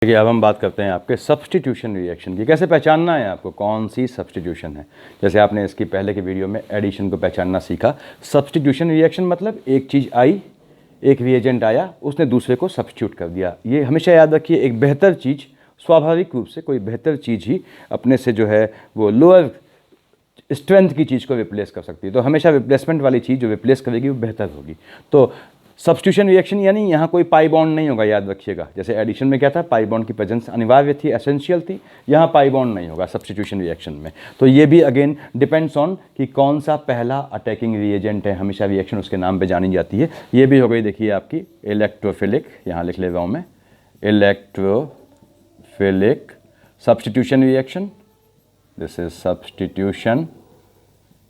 देखिए अब हम बात करते हैं आपके सब्स्टिट्यूशन रिएक्शन की। कैसे पहचानना है आपको कौन सी सब्स्टिट्यूशन है। जैसे आपने इसकी पहले के वीडियो में एडिशन को पहचानना सीखा। सब्स्टिट्यूशन रिएक्शन मतलब एक चीज़ आई, एक रिएजेंट आया, उसने दूसरे को सब्स्टिट्यूट कर दिया। ये हमेशा याद रखिए, एक बेहतर चीज़ स्वाभाविक रूप से कोई बेहतर चीज़ ही अपने से जो है वो लोअर स्ट्रेंथ की चीज़ को रिप्लेस कर सकती है। तो हमेशा रिप्लेसमेंट वाली चीज़ जो रिप्लेस करेगी वो बेहतर होगी। तो सब्स्टिट्यूशन रिएक्शन यानी यहाँ कोई पाई बॉन्ड नहीं होगा, याद रखिएगा। जैसे एडिशन में क्या था, पाई बॉन्ड की प्रेजेंस अनिवार्य थी, एसेंशियल थी। यहाँ पाई बॉन्ड नहीं होगा सब्स्टिट्यूशन रिएक्शन में। तो ये भी अगेन डिपेंड्स ऑन कि कौन सा पहला अटैकिंग रिएजेंट है। हमेशा रिएक्शन उसके नाम पे जानी जाती है। ये भी हो गई देखिए आपकी इलेक्ट्रोफिलिक, यहाँ लिख ले रहा हूँ मैं, electrophilic substitution reaction. This is substitution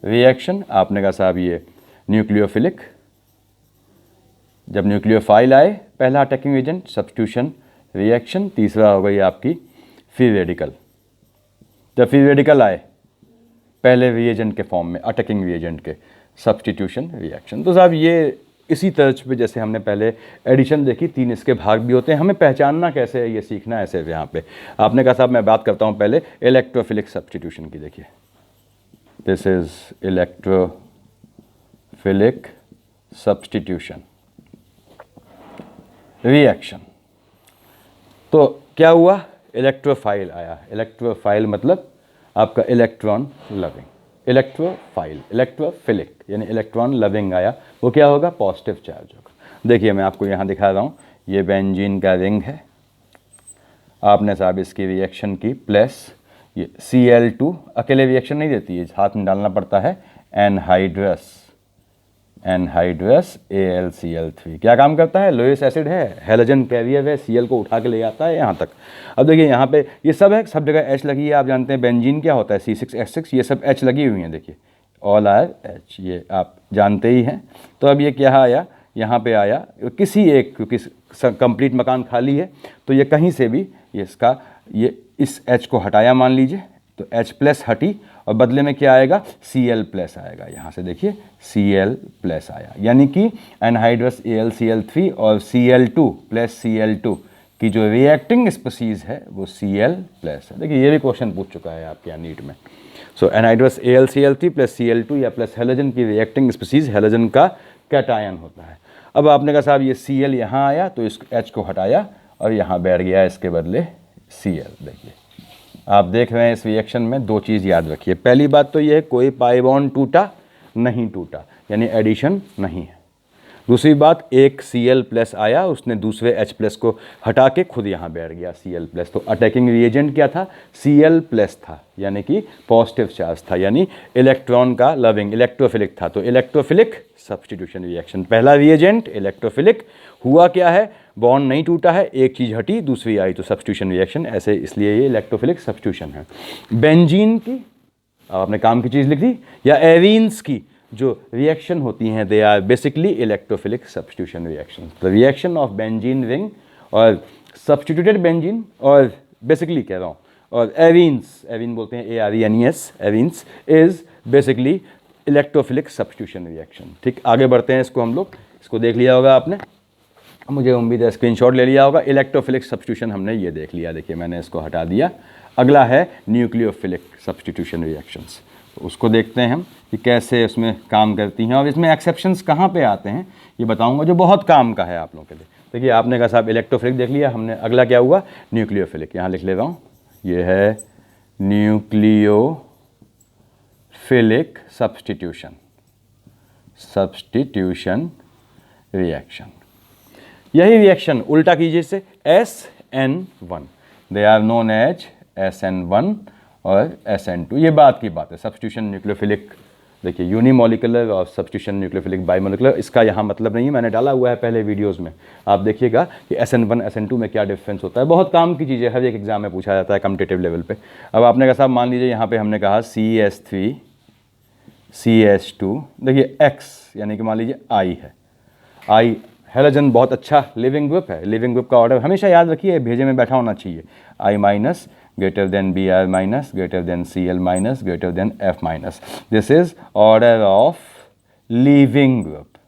reaction. आपने कहा साहब ये न्यूक्लियोफिलिक, जब न्यूक्लियोफाइल आए पहला अटैकिंग एजेंट, सब्स्टिट्यूशन रिएक्शन। तीसरा हो गई आपकी फ्री रेडिकल, जब फ्री रेडिकल आए पहले रिएजेंट के फॉर्म में, अटैकिंग रिएजेंट के, सब्स्टिट्यूशन रिएक्शन। तो साहब ये इसी तर्ज पे जैसे हमने पहले एडिशन देखी, 3 इसके भाग भी होते हैं। हमें पहचानना कैसे है ये सीखना है ऐसे यहाँ पे। आपने कहा साहब मैं बात करता हूँ पहले इलेक्ट्रोफिलिक सब्स्टिट्यूशन की। देखिए this is electrophilic substitution reaction. तो क्या हुआ, इलेक्ट्रोफाइल आया। इलेक्ट्रोफाइल मतलब आपका इलेक्ट्रॉन लविंग, इलेक्ट्रोफाइल, इलेक्ट्रोफिलिक यानी इलेक्ट्रॉन लविंग आया। वो क्या होगा, पॉजिटिव चार्ज होगा। देखिए मैं आपको यहाँ दिखा रहा हूँ, ये बेंजीन का रिंग है। आपने साहब इसकी रिएक्शन की, प्लस ये Cl2 अकेले रिएक्शन नहीं देती है, हाथ में डालना पड़ता है एनहाइड्रस AlCl3। क्या काम करता है, लोएस्ट एसिड है, हैलोजन कैरियर है, Cl को उठा के ले आता है यहाँ तक। अब देखिए यहाँ पे ये सब है, सब जगह H लगी है। आप जानते हैं बेंजीन क्या होता है, C6H6, ये सब H लगी हुई हैं। देखिए ऑल आर H, ये आप जानते ही हैं। तो अब ये क्या आया, यहाँ पे आया किसी एक, क्योंकि कंप्लीट मकान खाली है तो ये कहीं से भी ये इसका, ये इस H को हटाया मान लीजिए, तो H प्लस हटी और बदले में क्या आएगा, Cl प्लस आएगा। यहाँ से देखिए Cl प्लस आया, यानी कि एनहाइड्रस AlCl3 और Cl2 प्लस Cl2 की जो रिएक्टिंग स्पीसीज है वो Cl प्लस है। देखिए ये भी क्वेश्चन पूछ चुका है आपके यहाँ नीट में। सो एनहाइड्रस AlCl3 प्लस Cl2 या प्लस हैलोजन की रिएक्टिंग स्पीसीज हैलोजन का कैटायन होता है। अब आपने कहा साहब ये Cl यहाँ आया तो इस H को हटाया और यहाँ बैठ गया इसके बदले Cl। देखिए आप देख रहे हैं इस रिएक्शन में 2 चीज़ याद रखिए। पहली बात तो ये है, कोई पाई बॉन्ड टूटा नहीं, टूटा यानी एडिशन नहीं है। दूसरी बात, एक Cl प्लस आया, उसने दूसरे H प्लस को हटा के खुद यहाँ बैठ गया Cl प्लस। तो अटैकिंग रिएजेंट क्या था, Cl प्लस था, यानी कि पॉजिटिव चार्ज था, यानी इलेक्ट्रॉन का लविंग, इलेक्ट्रोफिलिक था। तो इलेक्ट्रोफिलिक सब्स्टिट्यूशन रिएक्शन, पहला रिएजेंट इलेक्ट्रोफिलिक, हुआ क्या है, बॉन्ड नहीं टूटा है, एक चीज़ हटी दूसरी आई, तो सब्स्टिट्यूशन रिएक्शन ऐसे, इसलिए ये इलेक्ट्रोफिलिक सब्स्टिट्यूशन है। बेंजीन की आपने काम की चीज़ लिख दी, या एरीन्स की जो रिएक्शन होती हैं, they are basically electrophilic substitution reaction. The reaction of benzene ring और सब्स्टिट्यूटेड बेंजीन, और बेसिकली कह रहा हूँ, और एरीन्स, एरीन बोलते हैं ARENES, arenes is basically electrophilic substitution reaction. ठीक, आगे बढ़ते हैं। इसको हम लोग, इसको देख लिया होगा आपने, मुझे उम्मीद है स्क्रीनशॉट ले लिया होगा। इलेक्ट्रोफिलिक सब्स्टिट्यूशन हमने ये देख लिया, देखिए मैंने इसको हटा दिया। अगला है न्यूक्लियोफिलिक सब्स्टिट्यूशन रिएक्शंस। तो उसको देखते हैं हम कि कैसे उसमें काम करती हैं और इसमें एक्सेप्शंस कहाँ पे आते हैं, ये बताऊंगा, जो बहुत काम का है आप लोगों के लिए। देखिए आपने कहा साहब इलेक्ट्रोफिलिक देख लिया हमने, अगला क्या हुआ, न्यूक्लियोफिलिक। यहाँ लिख ले रहा हूँ, ये है न्यूक्लियोफिलिक सब्स्टिट्यूशन रिएक्शन। यही रिएक्शन उल्टा कीजिए से SN1, they are known as SN1 और SN2। ये बात की बात है। सब्स्टिट्यूशन न्यूक्लियोफिलिक देखिए यूनिमोलिकुलर और सब्स्टिट्यूशन न्यूक्लियोफिलिक बाइमोलिकुलर, इसका यहाँ मतलब नहीं है, मैंने डाला हुआ है पहले वीडियोस में, आप देखिएगा कि SN1 SN2 में क्या डिफरेंस होता है। बहुत काम की चीज़ है, हर एक एग्जाम में पूछा जाता है कम्पिटिटिव लेवल पे। अब आपने कहा साहब मान लीजिए यहाँ पे हमने कहा CH3 CH2, देखिए X यानी कि मान लीजिए I है, I हैलोजन बहुत अच्छा लिविंग ग्रुप है। लिविंग ग्रुप का ऑर्डर हमेशा याद रखिए, भेजे में बैठा होना चाहिए, I minus greater than Br minus, greater than Cl minus, greater than F minus. This is order of leaving group.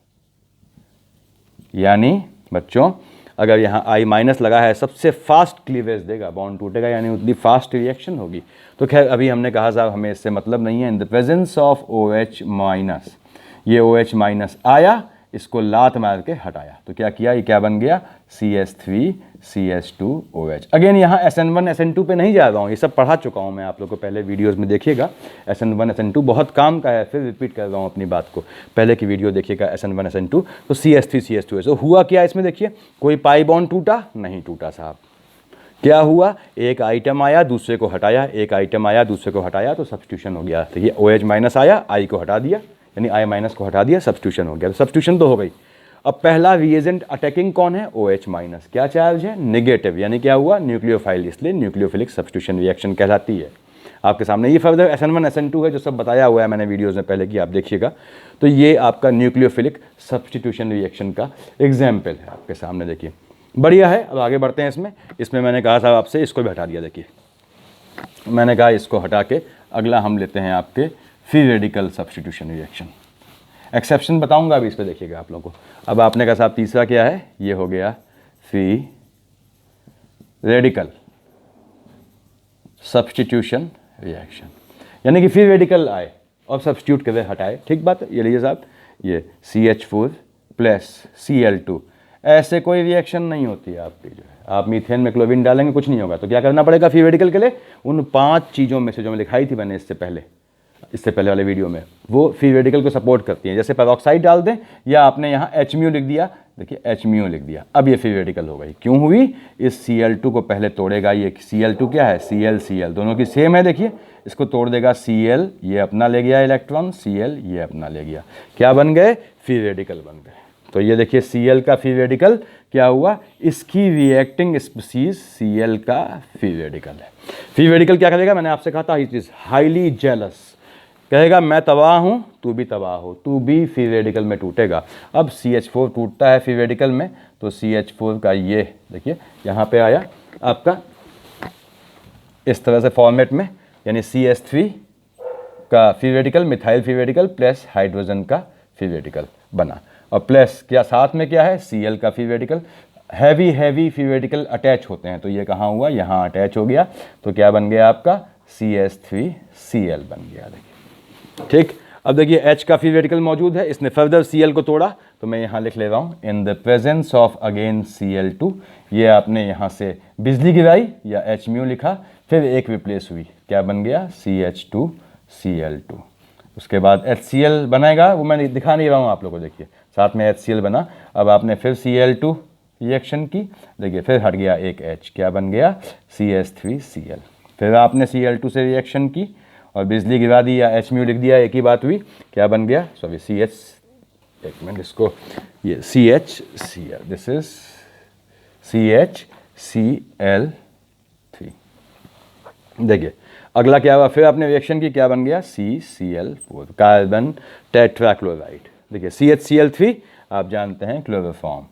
यानी बच्चों अगर यहाँ I माइनस लगा है सबसे फास्ट क्लीवेज देगा, बॉन्ड टूटेगा यानी उतनी फास्ट रिएक्शन होगी। तो खैर अभी हमने कहा साहब हमें इससे मतलब नहीं है। In the presence of OH minus, ये OH माइनस आया, इसको लात मार के हटाया, तो क्या किया, ये क्या बन गया, CH3CH2OH। अगेन यहाँ SN1 SN2 पे नहीं जा रहा हूँ, ये सब पढ़ा चुका हूँ मैं आप लोग को पहले वीडियोस में, देखिएगा SN1 SN2 बहुत काम का है, फिर रिपीट कर रहा हूँ अपनी बात को, पहले की वीडियो देखिएगा SN1 SN2। तो CH3CH2OH, तो हुआ क्या इसमें, देखिए कोई पाई बॉन्ड टूटा नहीं, टूटा साहब, क्या हुआ, एक आइटम आया दूसरे को हटाया, एक आइटम आया दूसरे को हटाया, तो सब्स्टिट्यूशन हो गया। तो ये OH माइनस आया, I को हटा दिया, यानी I माइनस को हटा दिया, सब्स्टिट्यूशन हो गया। तो सब्स्टिट्यूशन तो हो गई। अब पहला रिएजेंट अटैकिंग कौन है, OH माइनस, क्या चार्ज है, नेगेटिव, यानी क्या हुआ, न्यूक्लियोफाइल, इसलिए न्यूक्लियोफिलिक सब्स्टिट्यूशन रिएक्शन कहलाती है। आपके सामने ये फर्दर SN1 SN2 है जो सब बताया हुआ है मैंने वीडियोज़ में पहले की, आप देखिएगा। तो ये आपका न्यूक्लियोफिलिक सब्स्टिट्यूशन रिएक्शन का एग्जाम्पल है आपके सामने, देखिए बढ़िया है। अब आगे बढ़ते हैं इसमें मैंने कहा साहब आपसे इसको भी हटा दिया, देखिए मैंने कहा इसको हटा के अगला हम लेते हैं आपके free radical substitution reaction. Exception बताऊंगा अभी इस पर, देखिएगा आप लोगों को। अब आपने कहा साहब तीसरा क्या है, ये हो गया फ्री रेडिकल सब्स्टिट्यूशन रिएक्शन, यानी कि फ्री रेडिकल आए और सब्स्टिट्यूट करे, हटाए, ठीक बात है। ये लीजिए साहब, ये CH4 प्लस Cl2, ऐसे कोई रिएक्शन नहीं होती है आपकी, जो है आप मीथेन में क्लोरीन डालेंगे कुछ नहीं होगा। तो क्या करना पड़ेगा फ्री रेडिकल के लिए, उन 5 चीज़ों में से जो मैं लिखाई थी मैंने इससे पहले वाले वीडियो में, वो फ्री रेडिकल को सपोर्ट करती हैं। जैसे पेरोक्साइड डाल दें या आपने यहाँ HMu लिख दिया, देखिए HMu लिख दिया, अब ये फ्री रेडिकल हो गई। क्यों हुई, इस Cl2 को पहले तोड़ेगा, ये Cl2 क्या है, Cl दोनों की सेम है, देखिए इसको तोड़ देगा, Cl ये अपना ले गया इलेक्ट्रॉन, Cl ये अपना ले गया, क्या बन गए, फ्री रेडिकल बन गए। तो ये देखिए Cl का फ्री रेडिकल क्या हुआ, इसकी रिएक्टिंग स्पीसीज Cl का फ्री रेडिकल है। फ्री रेडिकल क्या करेगा, मैंने आपसे कहा था, इट इज हाईली जेलस, कहेगा मैं तबाह हूँ तू भी तबाह हो, तू भी फ्री रेडिकल में टूटेगा। अब CH4 टूटता है फ्री रेडिकल में, तो CH4 का ये देखिए यहाँ पे आया आपका इस तरह से फॉर्मेट में, यानी CH3 का free radical, methyl free radical plus hydrogen का फ्री रेडिकल बना, और प्लस क्या साथ में क्या है, Cl का free radical. Heavy free radical attach होते हैं, तो ये कहाँ हुआ, यहाँ अटैच हो गया, तो क्या बन गया आपका CH3Cl बन गया, देखिए ठीक। अब देखिए H का फ्री रेडिकल मौजूद है, इसने फर्दर Cl को तोड़ा, तो मैं यहाँ लिख ले रहा हूँ in the presence of again Cl2, ये आपने यहाँ से बिजली गिराई या HMu लिखा, फिर एक रिप्लेस हुई, क्या बन गया, CH2Cl2। उसके बाद HCl बनाएगा, वो मैं दिखा नहीं रहा हूँ आप लोगों को, देखिए साथ में HCl बना। अब आपने फिर Cl2 रिएक्शन की, देखिए फिर हट गया एक H, क्या बन गया, CH3Cl। फिर आपने Cl2 से रिएक्शन की और बिजली गिरा दी या HMu लिख दिया, एक ही बात हुई, क्या बन गया, सॉरी CH, एक मिनट इसको, ये CHCl, दिस इज CHCl3। देखिए अगला क्या हुआ, फिर आपने रिएक्शन की, क्या बन गया, CCl4, कार्बन टेट्राक्लोराइड। देखिए CHCl3 आप जानते हैं क्लोरोफॉर्म,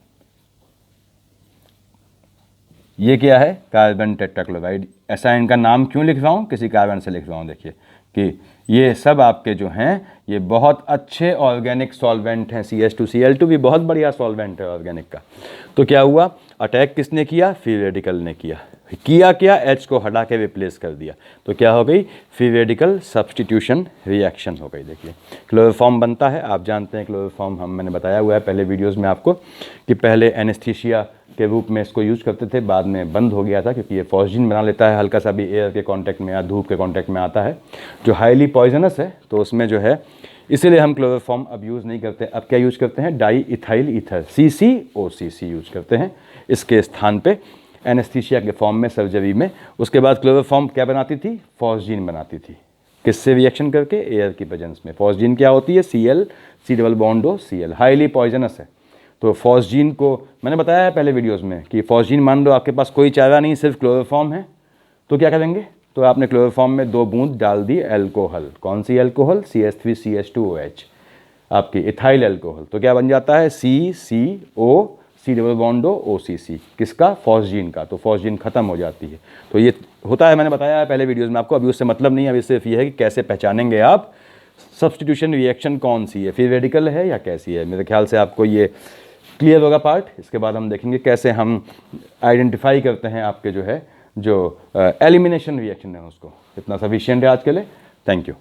ये क्या है, कार्बन टेट्राक्लोराइड। ऐसा इनका नाम क्यों लिख रहा हूँ, किसी कारण से लिख रहा हूँ, देखिए कि ये सब आपके जो हैं ये बहुत अच्छे ऑर्गेनिक सॉल्वेंट हैं। CH2Cl2 भी बहुत बढ़िया सॉल्वेंट है ऑर्गेनिक का। तो क्या हुआ, अटैक किसने किया, फ्री रेडिकल ने किया क्या, H को हटा के रिप्लेस कर दिया, तो क्या हो गई, फ्री रेडिकल सब्स्टिट्यूशन रिएक्शन हो गई। देखिए क्लोरोफॉर्म बनता है, आप जानते हैं क्लोरोफॉर्म, मैंने बताया हुआ है पहले वीडियोज़ में आपको कि पहले एनेस्थीसिया के रूप में इसको यूज़ करते थे, बाद में बंद हो गया था क्योंकि ये फॉस्जीन बना लेता है, हल्का सा भी एयर के कांटेक्ट में या धूप के कांटेक्ट में आता है जो हाईली पॉइजनस है, तो उसमें जो है इसीलिए हम क्लोरोफॉर्म अब यूज़ नहीं करते। अब क्या यूज़ करते हैं, di ethyl ether CCOCC use करते हैं इसके स्थान पे एनेस्थीसिया के फॉर्म में, सर्जरी में। उसके बाद क्लोरोफॉर्म क्या बनाती थी, फॉस्जीन बनाती थी, किससे रिएक्शन करके, एयर की प्रेजेंस में। फॉस्जीन क्या होती है, Cl C++Cl, हाईली पॉइजनस है। तो फॉस्जीन को मैंने बताया है पहले वीडियोस में कि फॉस्जीन मान लो आपके पास कोई चारा नहीं, सिर्फ क्लोरोफॉर्म है, तो क्या करेंगे, तो आपने क्लोरोफॉर्म में 2 बूंद डाल दी अल्कोहल, कौन सी अल्कोहल, CH3CH2OH, आपकी इथाइल अल्कोहल, तो क्या बन जाता है, CCO C++OCC, किसका, फॉस्जीन का। तो फॉस्जीन खत्म हो जाती है। तो ये होता है, मैंने बताया है पहले वीडियोज़ में आपको, अभी उससे मतलब नहीं है, अभी सिर्फ ये है कि कैसे पहचानेंगे आप सब्स्टिट्यूशन रिएक्शन कौन सी है, फ्री रेडिकल है या कैसी है। मेरे ख्याल से आपको ये क्लियर होगा पार्ट। इसके बाद हम देखेंगे कैसे हम आइडेंटिफाई करते हैं आपके जो है जो एलिमिनेशन रिएक्शन है उसको। इतना सफिशिएंट है आज के लिए। Thank you.